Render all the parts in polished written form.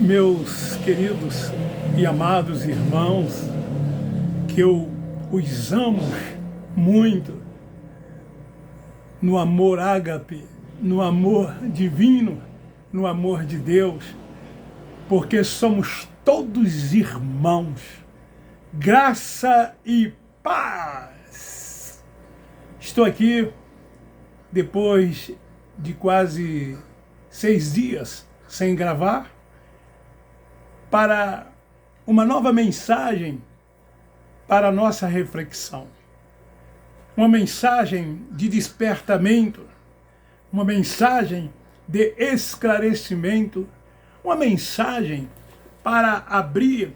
Meus queridos e amados irmãos, que eu os amo muito, no amor ágape, no amor divino, no amor de Deus, porque somos todos irmãos. Graça e paz. Estou aqui depois de quase 6 dias sem gravar, para uma nova mensagem para a nossa reflexão. Uma mensagem de despertamento, uma mensagem de esclarecimento, uma mensagem para abrir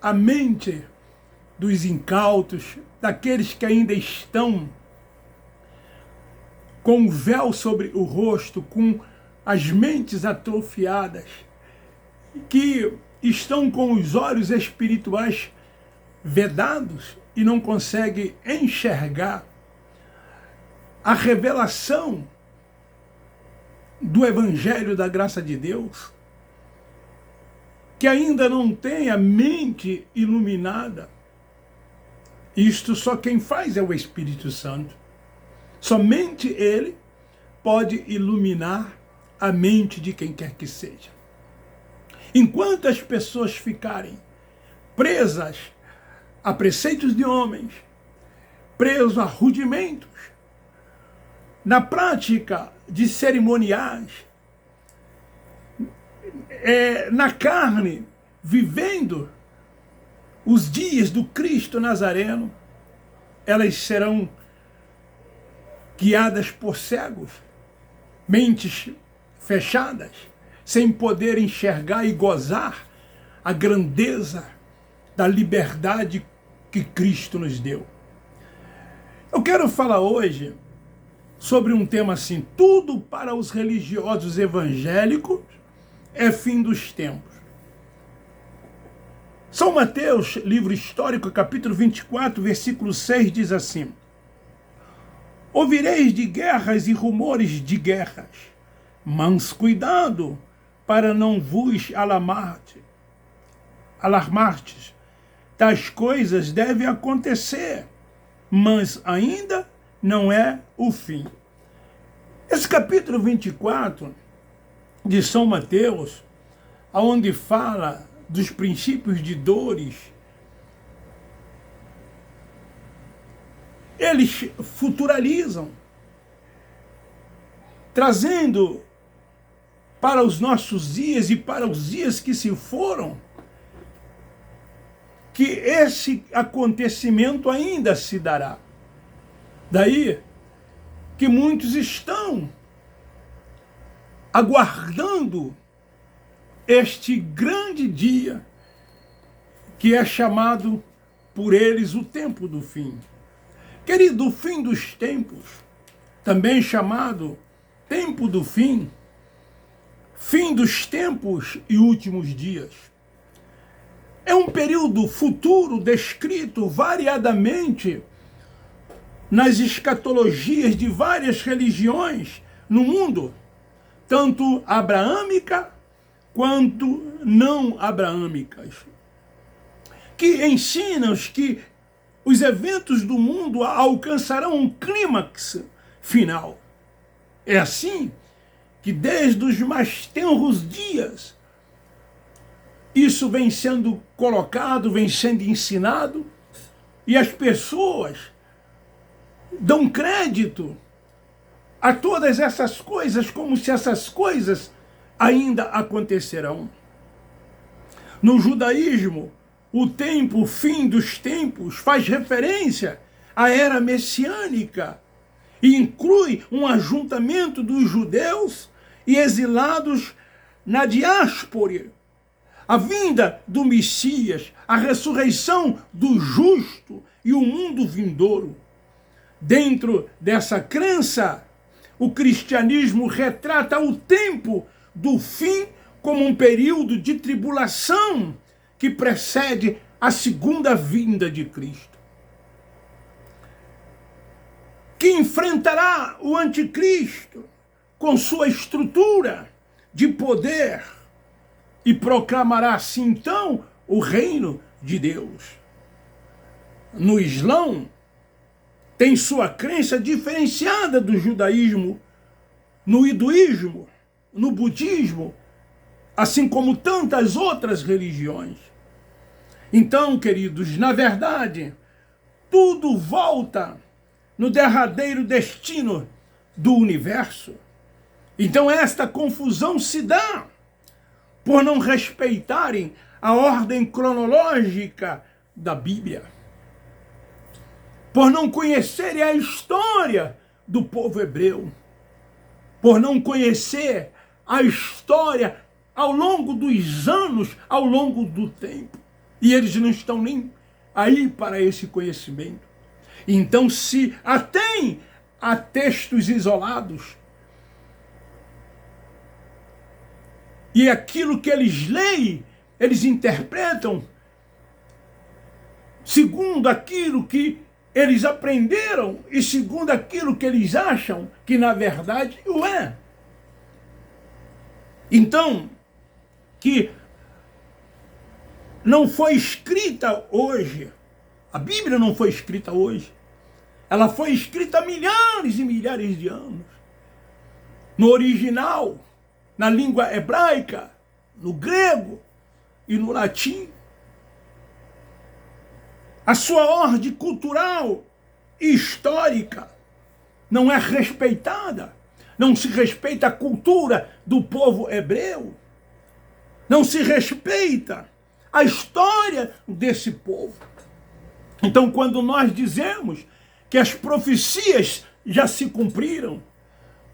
a mente dos incautos, daqueles que ainda estão com o véu sobre o rosto, com as mentes atrofiadas, que estão com os olhos espirituais vedados e não conseguem enxergar a revelação do Evangelho da graça de Deus, que ainda não tem a mente iluminada. Isto só quem faz é o Espírito Santo. Somente Ele pode iluminar a mente de quem quer que seja. Enquanto as pessoas ficarem presas a preceitos de homens, presas a rudimentos, na prática de cerimoniais, na carne, vivendo os dias do Cristo Nazareno, elas serão guiadas por cegos, mentes fechadas, sem poder enxergar e gozar a grandeza da liberdade que Cristo nos deu. Eu quero falar hoje sobre um tema assim: tudo para os religiosos evangélicos é fim dos tempos. São Mateus, livro histórico, capítulo 24, versículo 6, diz assim: ouvireis de guerras e rumores de guerras, mas cuidado para não vos alarmardes. Tais coisas devem acontecer, mas ainda não é o fim. Esse capítulo 24 de São Mateus, onde fala dos princípios de dores, eles futuralizam, trazendo para os nossos dias e para os dias que se foram, que esse acontecimento ainda se dará. Daí que muitos estão aguardando este grande dia, que é chamado por eles o tempo do fim. Querido, o fim dos tempos, também chamado tempo do fim dos tempos e últimos dias, é um período futuro descrito variadamente nas escatologias de várias religiões no mundo, tanto abraâmica quanto não abraâmicas, que ensinam que os eventos do mundo alcançarão um clímax final. É assim que desde os mais tenros dias isso vem sendo colocado, vem sendo ensinado, e as pessoas dão crédito a todas essas coisas como se essas coisas ainda acontecerão. No judaísmo, o tempo, o fim dos tempos, faz referência à era messiânica e inclui um ajuntamento dos judeus e exilados na diáspora, a vinda do Messias, a ressurreição do justo e o mundo vindouro. Dentro dessa crença, o cristianismo retrata o tempo do fim como um período de tribulação que precede a segunda vinda de Cristo, que enfrentará o anticristo com sua estrutura de poder, e proclamará assim então o reino de Deus. No Islã, tem sua crença diferenciada do judaísmo, no hinduísmo, no budismo, assim como tantas outras religiões. Então, queridos, na verdade, tudo volta no derradeiro destino do universo. Então esta confusão se dá por não respeitarem a ordem cronológica da Bíblia, por não conhecerem a história do povo hebreu, por não conhecer a história ao longo dos anos, ao longo do tempo. E eles não estão nem aí para esse conhecimento. Então se atém a textos isolados, e aquilo que eles leem, eles interpretam segundo aquilo que eles aprenderam e segundo aquilo que eles acham que na verdade o é. Então, que não foi escrita hoje, a Bíblia não foi escrita hoje, ela foi escrita há milhares e milhares de anos, no original, na língua hebraica, no grego e no latim. A sua ordem cultural e histórica não é respeitada. Não se respeita a cultura do povo hebreu. Não se respeita a história desse povo. Então, quando nós dizemos que as profecias já se cumpriram,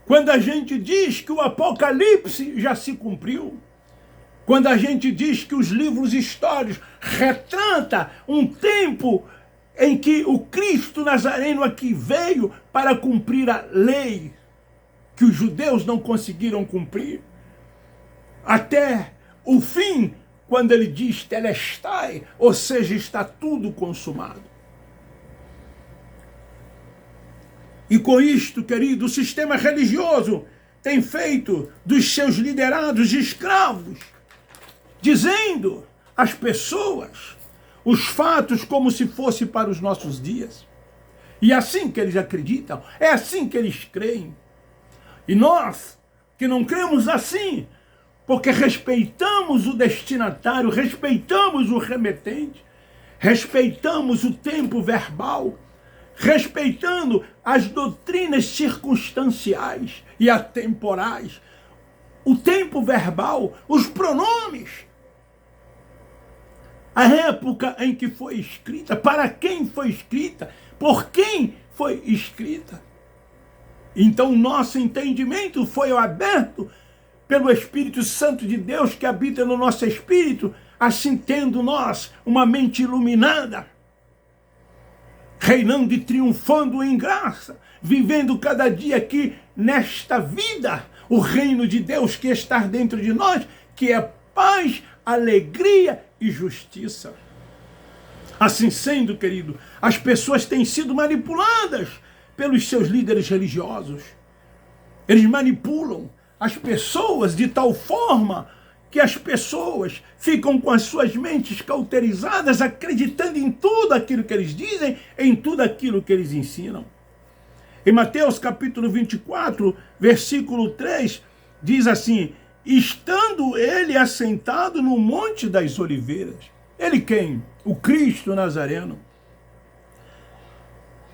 quando a gente diz que o Apocalipse já se cumpriu, quando a gente diz que os livros históricos retratam um tempo em que o Cristo Nazareno aqui veio para cumprir a lei, que os judeus não conseguiram cumprir, até o fim, quando ele diz telestai, ou seja, está tudo consumado. E com isto, querido, o sistema religioso tem feito dos seus liderados escravos, dizendo às pessoas os fatos como se fosse para os nossos dias. E é assim que eles acreditam, é assim que eles creem. E nós, que não cremos assim, porque respeitamos o destinatário, respeitamos o remetente, respeitamos o tempo verbal, respeitando as doutrinas circunstanciais e atemporais, o tempo verbal, os pronomes, a época em que foi escrita, para quem foi escrita, por quem foi escrita. Então nosso entendimento foi aberto pelo Espírito Santo de Deus que habita no nosso espírito, assim tendo nós uma mente iluminada, reinando e triunfando em graça, vivendo cada dia aqui nesta vida, o reino de Deus que está dentro de nós, que é paz, alegria e justiça. Assim sendo, querido, as pessoas têm sido manipuladas pelos seus líderes religiosos. Eles manipulam as pessoas de tal forma que as pessoas ficam com as suas mentes cauterizadas, acreditando em tudo aquilo que eles dizem, em tudo aquilo que eles ensinam. Em Mateus capítulo 24, versículo 3, diz assim: estando ele assentado no Monte das Oliveiras. Ele quem? O Cristo Nazareno.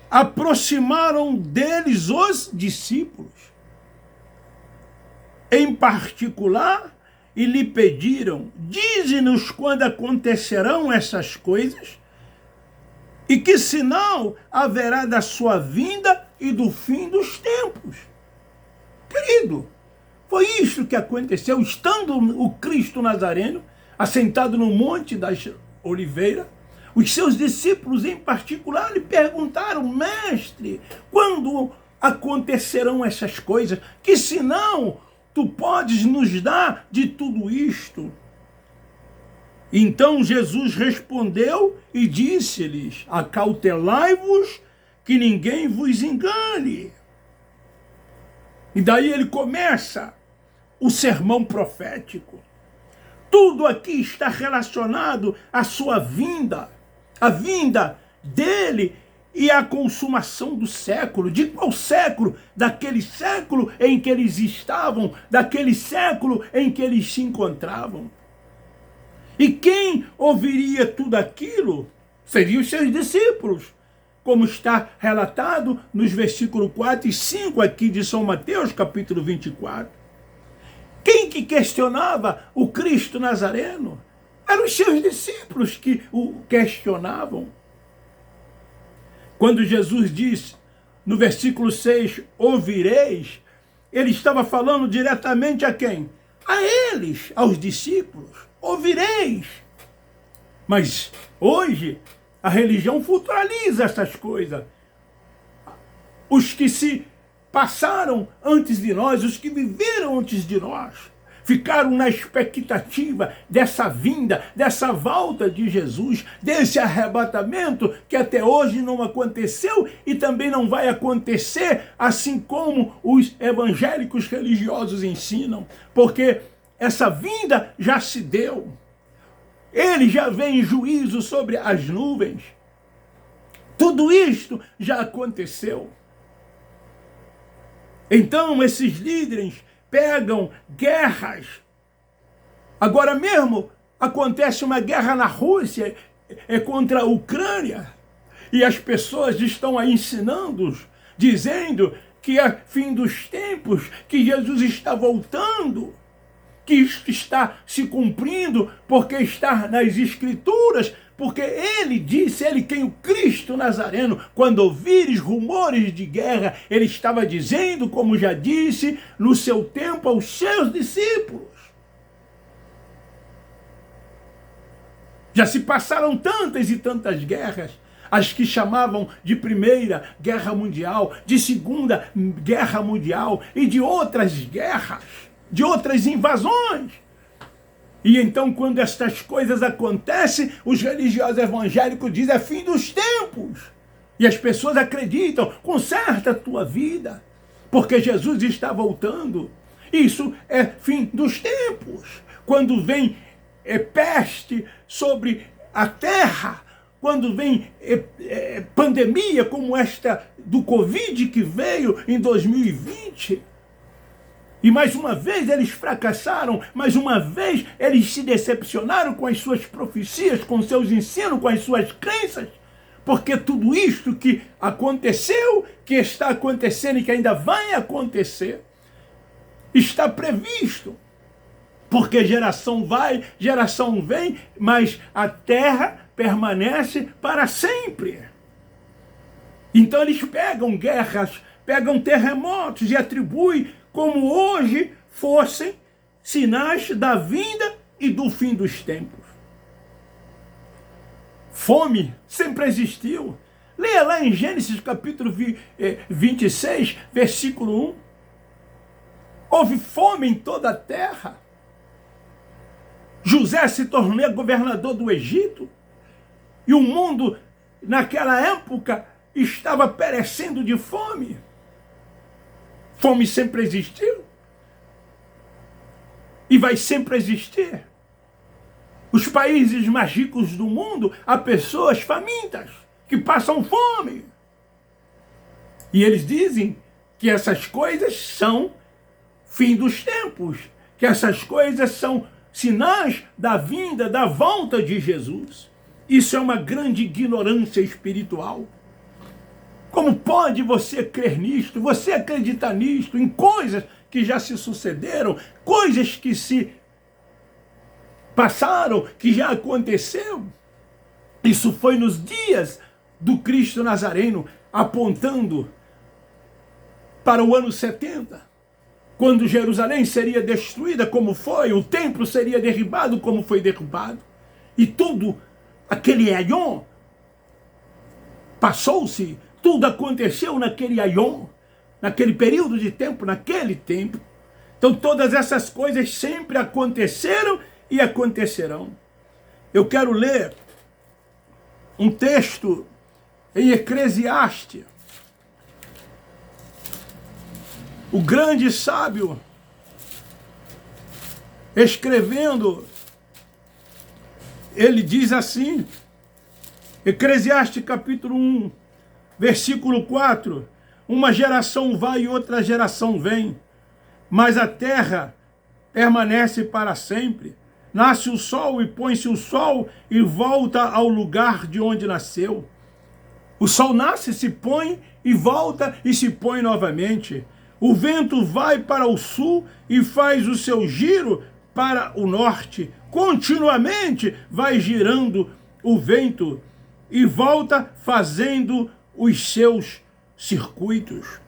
Aproximaram deles os discípulos, em particular, e lhe pediram: dize-nos quando acontecerão essas coisas, e que sinal haverá da sua vinda e do fim dos tempos. Querido, foi isso que aconteceu, estando o Cristo Nazareno assentado no Monte das Oliveiras. Os seus discípulos em particular lhe perguntaram: mestre, quando acontecerão essas coisas? Que sinal tu podes nos dar de tudo isto? Então Jesus respondeu e disse-lhes: acautelai-vos que ninguém vos engane. E daí ele começa o sermão profético. Tudo aqui está relacionado à sua vinda, a vinda dele e a consumação do século. De qual século? Daquele século em que eles estavam, daquele século em que eles se encontravam. E quem ouviria tudo aquilo seriam os seus discípulos, como está relatado nos versículos 4 e 5 aqui de São Mateus, capítulo 24. Quem que questionava o Cristo Nazareno? Eram os seus discípulos que o questionavam. Quando Jesus diz, no versículo 6, ouvireis, ele estava falando diretamente a quem? A eles, aos discípulos. Ouvireis. Mas hoje, a religião futuraliza essas coisas. Os que se passaram antes de nós, os que viveram antes de nós, ficaram na expectativa dessa vinda, dessa volta de Jesus, desse arrebatamento que até hoje não aconteceu e também não vai acontecer, assim como os evangélicos religiosos ensinam, porque essa vinda já se deu. Ele já vem em juízo sobre as nuvens. Tudo isto já aconteceu. Então esses líderes pegam guerras. Agora mesmo acontece uma guerra na Rússia contra a Ucrânia. E as pessoas estão aí ensinando, dizendo que é fim dos tempos, que Jesus está voltando, que isto está se cumprindo porque está nas Escrituras, porque ele disse, ele quem? O Cristo Nazareno, quando ouvires rumores de guerra, ele estava dizendo, como já disse, no seu tempo aos seus discípulos. Já se passaram tantas e tantas guerras, as que chamavam de Primeira Guerra Mundial, de Segunda Guerra Mundial e de outras guerras, de outras invasões. E então, quando estas coisas acontecem, os religiosos evangélicos dizem, é fim dos tempos. E as pessoas acreditam, conserta a tua vida, porque Jesus está voltando. Isso é fim dos tempos. Quando vem peste sobre a terra, quando vem pandemia como esta do Covid que veio em 2020, e mais uma vez eles fracassaram, mais uma vez eles se decepcionaram com as suas profecias, com seus ensinos, com as suas crenças, porque tudo isto que aconteceu, que está acontecendo e que ainda vai acontecer, está previsto. Porque geração vai, geração vem, mas a terra permanece para sempre. Então eles pegam guerras, pegam terremotos e atribuem como hoje fossem sinais da vinda e do fim dos tempos. Fome sempre existiu. Leia lá em Gênesis capítulo 26, versículo 1. Houve fome em toda a terra. José se tornou governador do Egito. E o mundo, naquela época, estava perecendo de fome. Fome sempre existiu. E vai sempre existir. Os países mais ricos do mundo, há pessoas famintas, que passam fome. E eles dizem que essas coisas são fim dos tempos, que essas coisas são sinais da vinda, da volta de Jesus. Isso é uma grande ignorância espiritual. Como pode você crer nisto, você acreditar nisto, em coisas que já se sucederam, coisas que se passaram, que já aconteceu? Isso foi nos dias do Cristo Nazareno, apontando para o ano 70, quando Jerusalém seria destruída como foi, o templo seria derribado como foi derrubado, e tudo, aquele aion, passou-se, tudo aconteceu naquele aion, naquele período de tempo, naquele tempo. Então todas essas coisas sempre aconteceram e acontecerão. Eu quero ler um texto em Eclesiastes. O grande sábio, escrevendo Ele diz assim, Eclesiastes capítulo 1, versículo 4, uma geração vai e outra geração vem, mas a terra permanece para sempre. Nasce o sol e põe-se o sol e volta ao lugar de onde nasceu. O sol nasce, se põe e volta e se põe novamente. O vento vai para o sul e faz o seu giro para o norte. Continuamente vai girando o vento e volta fazendo os seus circuitos.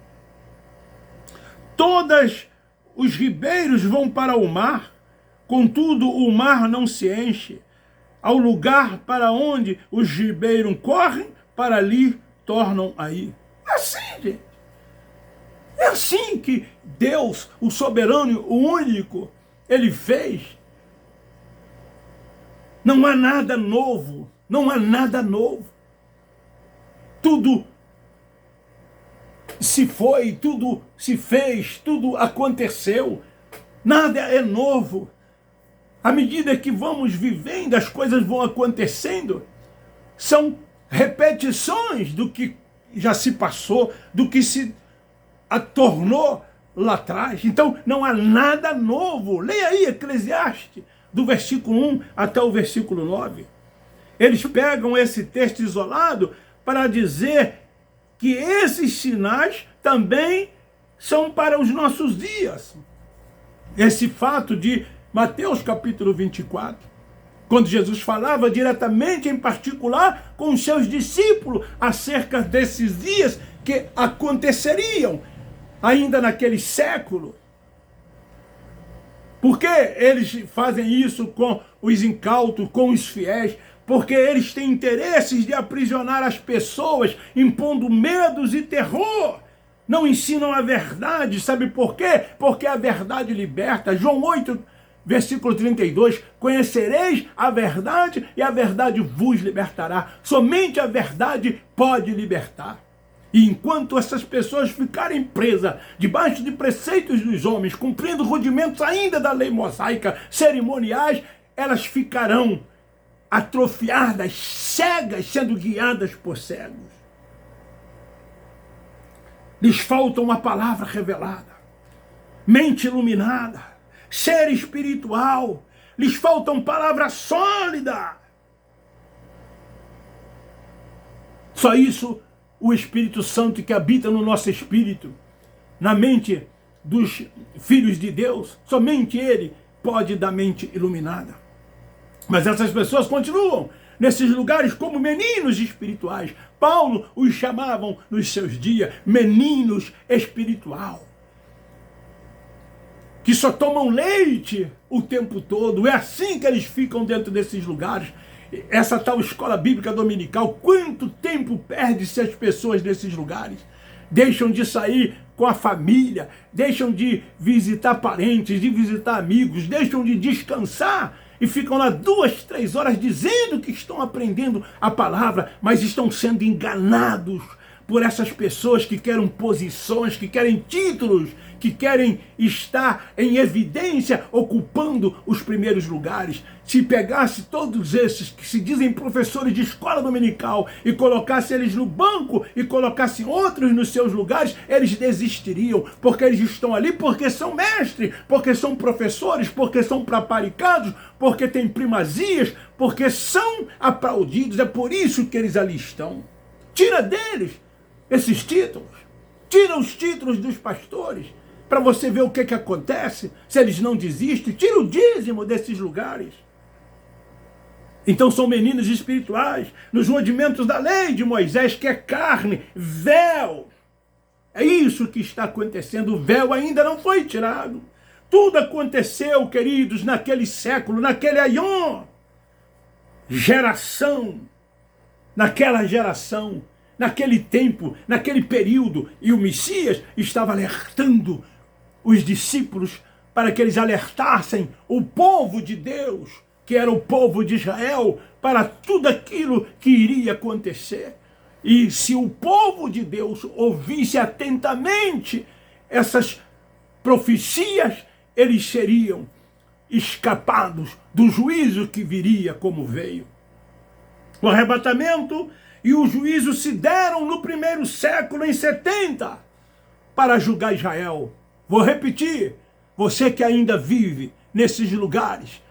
Todos os ribeiros vão para o mar, contudo o mar não se enche. Ao lugar para onde os ribeiros correm, para ali tornam a ir. É assim, gente. É assim que Deus, o soberano, o único, Ele fez. Não há nada novo. Não há nada novo. Tudo se foi, tudo se fez, tudo aconteceu. Nada é novo. À medida que vamos vivendo, as coisas vão acontecendo. São repetições do que já se passou, do que se tornou lá atrás. Então, não há nada novo. Leia aí Eclesiastes, do versículo 1 até o versículo 9. Eles pegam esse texto isolado para dizer que esses sinais também são para os nossos dias. Esse fato de Mateus capítulo 24, quando Jesus falava diretamente, em particular, com os seus discípulos, acerca desses dias que aconteceriam ainda naquele século. Por que eles fazem isso com os incautos, com os fiéis? Porque eles têm interesses de aprisionar as pessoas, impondo medos e terror. Não ensinam a verdade, sabe por quê? Porque a verdade liberta. João 8, versículo 32, conhecereis a verdade e a verdade vos libertará. Somente a verdade pode libertar. E enquanto essas pessoas ficarem presas debaixo de preceitos dos homens, cumprindo rudimentos ainda da lei mosaica, cerimoniais, elas ficarão atrofiadas, cegas, sendo guiadas por cegos. Lhes falta uma palavra revelada, mente iluminada, ser espiritual, lhes faltam palavra sólida. Só isso o Espírito Santo que habita no nosso espírito, na mente dos filhos de Deus, somente Ele pode dar mente iluminada. Mas essas pessoas continuam nesses lugares como meninos espirituais. Paulo os chamavam nos seus dias meninos espiritual, que só tomam leite o tempo todo. É assim que eles ficam dentro desses lugares. Essa tal escola bíblica dominical, quanto tempo perde-se as pessoas nesses lugares? Deixam de sair com a família, deixam de visitar parentes, de visitar amigos, deixam de descansar e ficam lá 2, 3 horas dizendo que estão aprendendo a palavra, mas estão sendo enganados por essas pessoas que querem posições, que querem títulos, que querem estar em evidência, ocupando os primeiros lugares. Se pegasse todos esses que se dizem professores de escola dominical e colocasse eles no banco e colocasse outros nos seus lugares, eles desistiriam, porque eles estão ali porque são mestres, porque são professores, porque são preparicados, porque têm primazias, porque são aplaudidos. É por isso que eles ali estão. Tira deles esses títulos, tira os títulos dos pastores, para você ver o que acontece, se eles não desistem. Tira o dízimo desses lugares. Então são meninos espirituais, nos rudimentos da lei de Moisés, que é carne, véu. É isso que está acontecendo, o véu ainda não foi tirado. Tudo aconteceu, queridos, naquele século, naquele aion, geração, naquela geração, naquele tempo, naquele período, e o Messias estava alertando os discípulos para que eles alertassem o povo de Deus, que era o povo de Israel, para tudo aquilo que iria acontecer. E se o povo de Deus ouvisse atentamente essas profecias, eles seriam escapados do juízo que viria como veio. O arrebatamento e o juízo se deram no primeiro século, em 70, para julgar Israel. Vou repetir, você que ainda vive nesses lugares,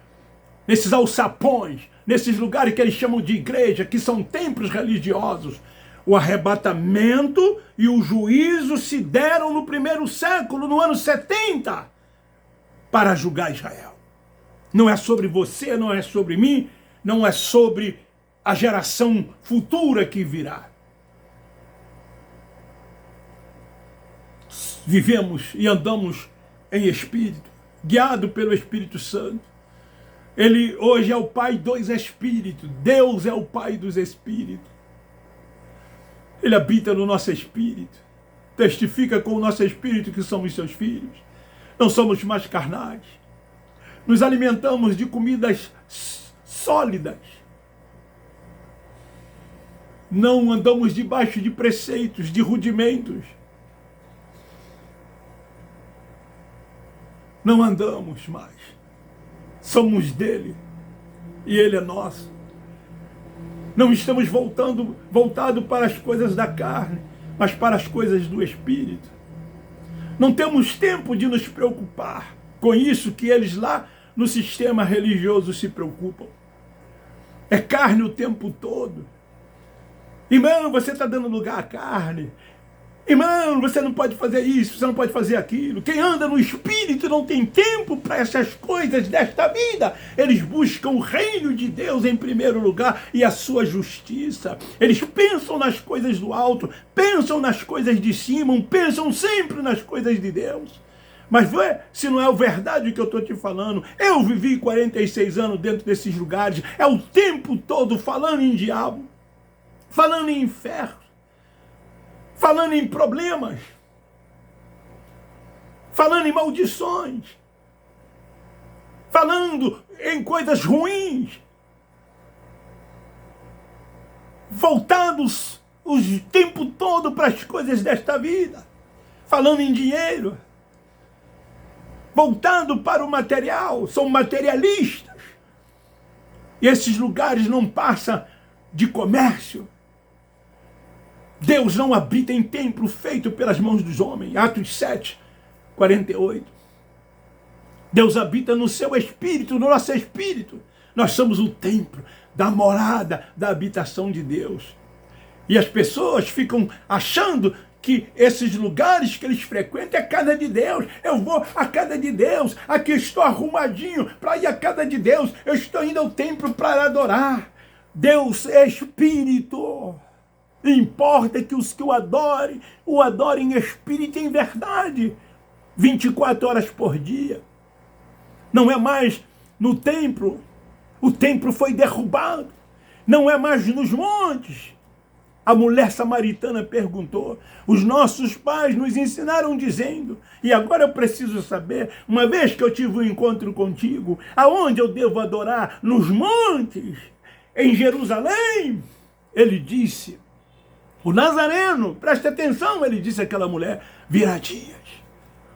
nesses alçapões, nesses lugares que eles chamam de igreja, que são templos religiosos, o arrebatamento e o juízo se deram no primeiro século, no ano 70, para julgar Israel. Não é sobre você, não é sobre mim, não é sobre a geração futura que virá. Vivemos e andamos em espírito, guiado pelo Espírito Santo. Ele hoje é o Pai dos Espíritos. Deus é o Pai dos Espíritos. Ele habita no nosso espírito. Testifica com o nosso espírito que somos seus filhos. Não somos mais carnais. Nos alimentamos de comidas sólidas. Não andamos debaixo de preceitos, de rudimentos. Não andamos mais. Somos dele e ele é nosso. Não estamos voltado para as coisas da carne, mas para as coisas do Espírito. Não temos tempo de nos preocupar com isso que eles lá no sistema religioso se preocupam. É carne o tempo todo. Irmão, você está dando lugar à carne. Irmão, você não pode fazer isso, você não pode fazer aquilo. Quem anda no Espírito não tem tempo para essas coisas desta vida. Eles buscam o reino de Deus em primeiro lugar e a sua justiça. Eles pensam nas coisas do alto, pensam nas coisas de cima, pensam sempre nas coisas de Deus. Mas se não é verdade o que eu estou te falando, eu vivi 46 anos dentro desses lugares, é o tempo todo falando em diabo, falando em inferno, falando em problemas, falando em maldições, falando em coisas ruins, voltados o tempo todo para as coisas desta vida, falando em dinheiro, voltado para o material, são materialistas. E esses lugares não passam de comércio. Deus não habita em templo feito pelas mãos dos homens. Atos 7, 48. Deus habita no seu espírito, no nosso espírito. Nós somos o templo da morada, da habitação de Deus. E as pessoas ficam achando que esses lugares que eles frequentam é a casa de Deus. Eu vou à casa de Deus, aqui estou arrumadinho para ir à casa de Deus. Eu estou indo ao templo para adorar. Deus é espírito. Importa que os que o adorem em espírito e em verdade, 24 horas por dia. Não é mais no templo, o templo foi derrubado. Não é mais nos montes. A mulher samaritana perguntou, os nossos pais nos ensinaram dizendo, e agora eu preciso saber, uma vez que eu tive um encontro contigo, aonde eu devo adorar? Nos montes, em Jerusalém? Ele disse, o Nazareno, preste atenção, ele disse àquela mulher, virá dias.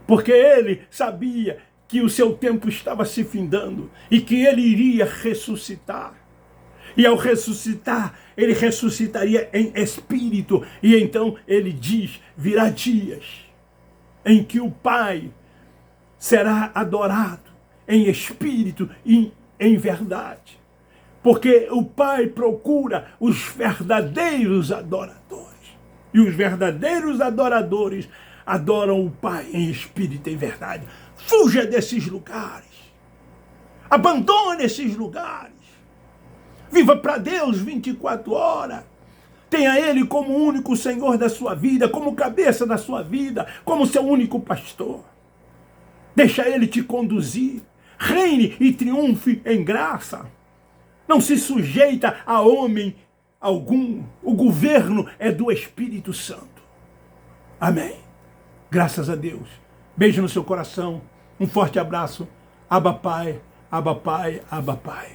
Porque ele sabia que o seu tempo estava se findando e que ele iria ressuscitar. E ao ressuscitar, ele ressuscitaria em espírito. E então ele diz, virá dias em que o Pai será adorado em espírito e em verdade. Porque o Pai procura os verdadeiros adoradores. E os verdadeiros adoradores adoram o Pai em espírito e em verdade. Fuja desses lugares. Abandone esses lugares. Viva para Deus 24 horas. Tenha Ele como único Senhor da sua vida, como cabeça da sua vida, como seu único pastor. Deixa Ele te conduzir. Reine e triunfe em graça. Não se sujeita a homem algum. O governo é do Espírito Santo. Amém. Graças a Deus. Beijo no seu coração. Um forte abraço. Abba Pai, Abba Pai, Abba Pai.